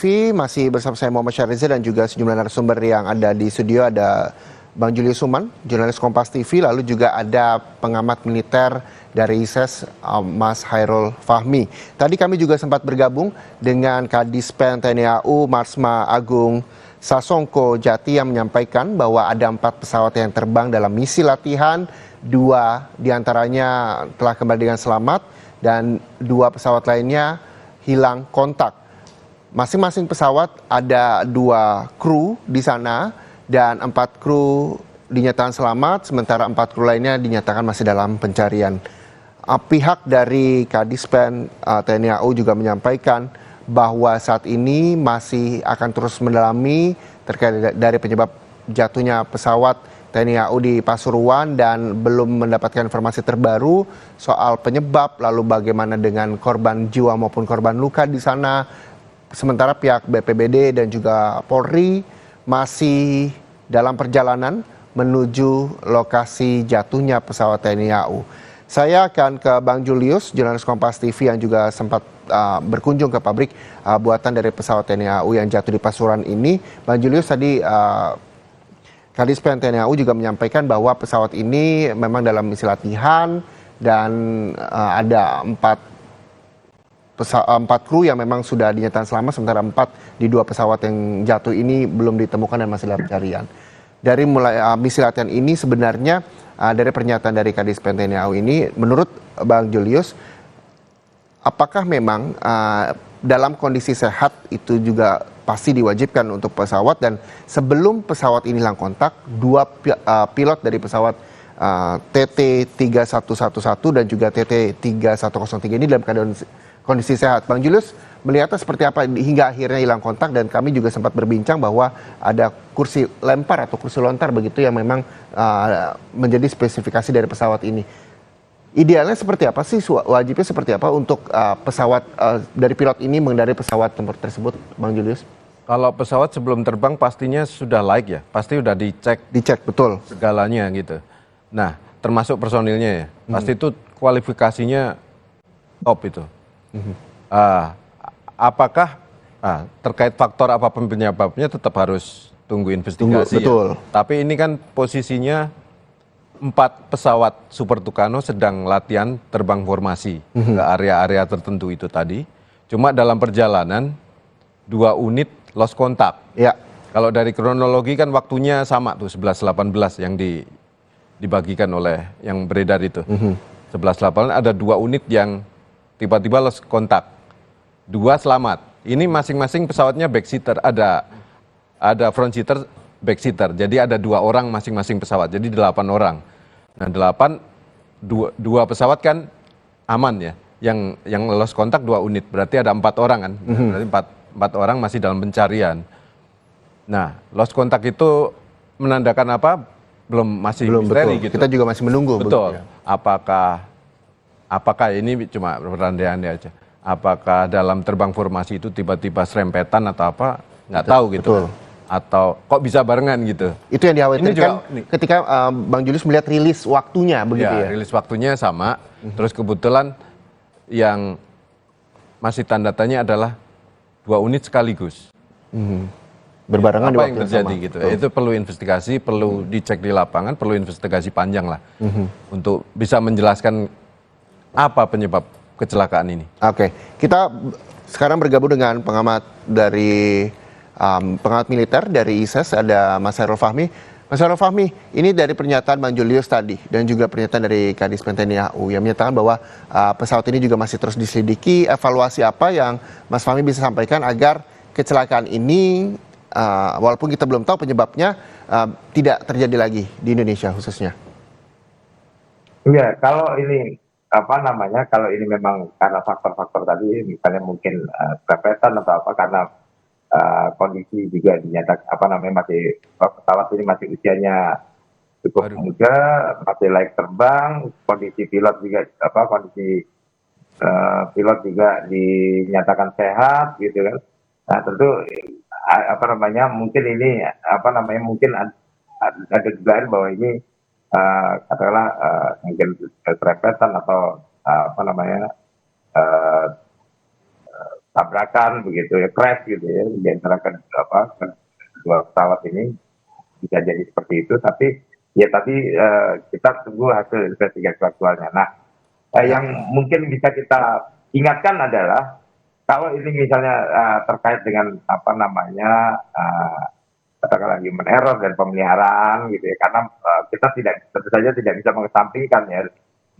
TV, masih bersama saya Muhammad Syahriza dan juga sejumlah narasumber yang ada di studio. Ada Bang Julius Suman, jurnalis Kompas TV, lalu juga ada pengamat militer dari ISES, Mas Hairul Fahmi. Tadi kami juga sempat bergabung dengan Kadispen TNI AU, Marsma Agung Sasongko Jati, yang menyampaikan bahwa ada 4 pesawat yang terbang dalam misi latihan, 2 diantaranya telah kembali dengan selamat dan 2 pesawat lainnya hilang kontak. Masing-masing pesawat ada 2 kru di sana dan 4 kru dinyatakan selamat, sementara 4 kru lainnya dinyatakan masih dalam pencarian. Pihak dari Kadispen TNI AU juga menyampaikan bahwa saat ini masih akan terus mendalami terkait dari penyebab jatuhnya pesawat TNI AU di Pasuruan dan belum mendapatkan informasi terbaru soal penyebab, lalu bagaimana dengan korban jiwa maupun korban luka di sana. Sementara pihak BPBD dan juga Polri masih dalam perjalanan menuju lokasi jatuhnya pesawat TNI AU. Saya akan ke Bang Julius, jurnalis Kompas TV yang juga sempat berkunjung ke pabrik buatan dari pesawat TNI AU yang jatuh di Pasuruan ini. Bang Julius, tadi Kadispen TNI AU juga menyampaikan bahwa pesawat ini memang dalam misi latihan dan ada 4 kru yang memang sudah dinyatakan selamat, sementara 4 di 2 pesawat yang jatuh ini belum ditemukan dan masih dalam pencarian. Dari mulai misi latihan ini sebenarnya dari pernyataan dari Kadispen TNI AU ini, menurut Bang Julius, apakah memang dalam kondisi sehat itu juga pasti diwajibkan untuk pesawat, dan sebelum pesawat ini hilang kontak, 2 pilot dari pesawat TT3111 dan juga TT3103 ini dalam keadaan kondisi sehat. Bang Julius melihatnya seperti apa hingga akhirnya hilang kontak, dan kami juga sempat berbincang bahwa ada kursi lempar atau kursi lontar begitu yang memang menjadi spesifikasi dari pesawat ini. Idealnya seperti apa sih, wajibnya seperti apa untuk pesawat dari pilot ini mengendarai pesawat tempur tersebut, Bang Julius? Kalau pesawat sebelum terbang pastinya sudah laik ya, pasti sudah Dicek betul segalanya gitu. Nah, termasuk personilnya ya, pasti itu kualifikasinya top itu. Apakah terkait faktor apapun penyebabnya tetap harus tunggu investigasi. Betul. Ya. Tapi ini kan posisinya 4 pesawat Super Tucano sedang latihan terbang formasi ke area-area tertentu itu tadi. Cuma dalam perjalanan 2 unit lost kontak. Ya. Kalau dari kronologi kan waktunya sama tuh 11.18 yang dibagikan oleh yang beredar itu. 11.18 ada 2 unit yang tiba-tiba lost kontak, 2 selamat. Ini masing-masing pesawatnya backseater, ada front seater, backseater. Jadi ada 2 orang masing-masing pesawat, jadi 8 orang. Nah 2 pesawat kan aman ya, yang lost kontak 2 unit, berarti ada 4 orang kan, berarti 4 orang masih dalam pencarian. Nah lost kontak itu menandakan apa? Belum misteri gitu. Kita juga masih menunggu. Betul. Apakah ini cuma berandai-andai aja? Apakah dalam terbang formasi itu tiba-tiba serempetan atau apa? Nggak tahu gitu. Betul. Atau kok bisa barengan gitu? Itu yang dikhawatirkan ketika Bang Julius melihat rilis waktunya begitu ya? Rilis waktunya sama. Terus kebetulan yang masih tanda tanya adalah 2 unit sekaligus. Berbarengan di apa waktu yang terjadi sama. gitu. Itu perlu investigasi, perlu dicek di lapangan, perlu investigasi panjang lah untuk bisa menjelaskan apa penyebab kecelakaan ini. Oke, kita sekarang bergabung dengan pengamat dari pengamat militer dari ISES, ada Mas Hairul Fahmi. Mas Hairul Fahmi, ini dari pernyataan Bang Julius tadi dan juga pernyataan dari Kadispen TNI AU yang menyatakan bahwa pesawat ini juga masih terus diselidiki. Evaluasi apa yang Mas Fahmi bisa sampaikan agar kecelakaan ini walaupun kita belum tahu penyebabnya tidak terjadi lagi di Indonesia khususnya? Iya, kalau ini kalau ini memang karena faktor-faktor tadi, misalnya mungkin kepetan atau apa, karena kondisi juga dinyatakan masih pesawat ini masih usianya cukup muda, masih layak terbang, kondisi pilot juga pilot juga dinyatakan sehat gitu kan. Nah tentu mungkin ini mungkin ada dugaan bahwa ini katakanlah mungkin serempetan atau tabrakan begitu ya, crash gitu ya di antara kedua pesawat ini, bisa jadi seperti itu. Tapi ya tadi kita tunggu hasil investigasi faktualnya. Nah, yang mungkin bisa kita ingatkan adalah kalau ini misalnya terkait dengan katakanlah human error dan pemeliharaan gitu ya, karena kita tentu saja tidak bisa mengesampingkan ya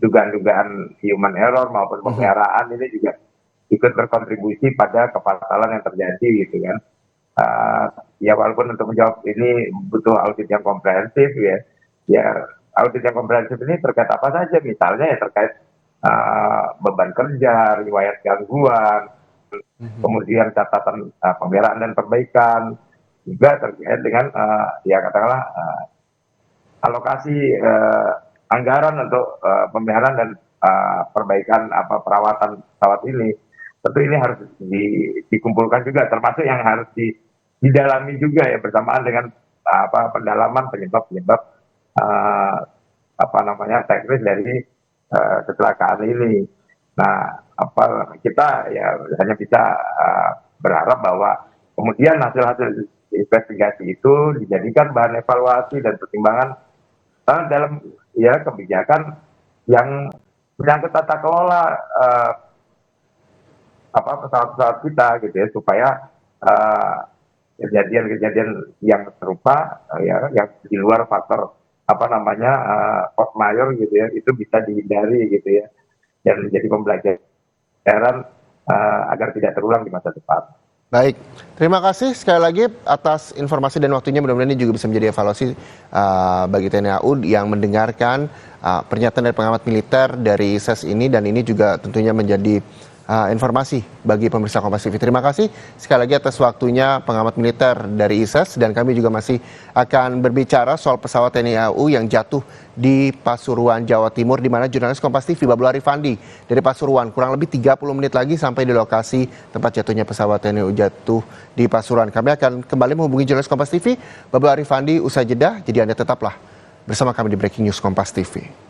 dugaan-dugaan human error maupun pemeliharaan ini juga ikut berkontribusi pada kefatalan yang terjadi gitu kan. Ya walaupun untuk menjawab ini butuh audit yang komprehensif ya audit yang komprehensif ini terkait apa saja, misalnya ya terkait beban kerja, riwayat gangguan, kemudian catatan pemeliharaan dan perbaikan, juga terkait dengan ya katakanlah alokasi anggaran untuk pemeliharaan dan perbaikan perawatan pesawat ini. Tentu ini harus dikumpulkan juga, termasuk yang harus didalami juga ya bersamaan dengan pendalaman penyebab teknis dari kecelakaan ini. Nah, kita ya hanya bisa berharap bahwa kemudian hasil-hasil investigasi itu dijadikan bahan evaluasi dan pertimbangan dalam ya kebijakan yang menyangkut tata kelola pesawat-pesawat kita gitu ya, supaya kejadian-kejadian yang serupa ya yang di luar faktor force majeure gitu ya, itu bisa dihindari gitu ya, dan menjadi pembelajaran agar tidak terulang di masa depan. Baik, terima kasih sekali lagi atas informasi dan waktunya. Mudah-mudahan ini juga bisa menjadi evaluasi bagi TNI AU yang mendengarkan pernyataan dari pengamat militer dari ISES ini, dan ini juga tentunya menjadi informasi bagi pemirsa Kompas TV. Terima kasih sekali lagi atas waktunya pengamat militer dari ISES, dan kami juga masih akan berbicara soal pesawat TNI AU yang jatuh di Pasuruan, Jawa Timur, di mana jurnalis Kompas TV Bablu Arifandi dari Pasuruan kurang lebih 30 menit lagi sampai di lokasi tempat jatuhnya pesawat TNI AU jatuh di Pasuruan. Kami akan kembali menghubungi jurnalis Kompas TV Bablu Arifandi usai jeda, jadi Anda tetaplah bersama kami di Breaking News Kompas TV.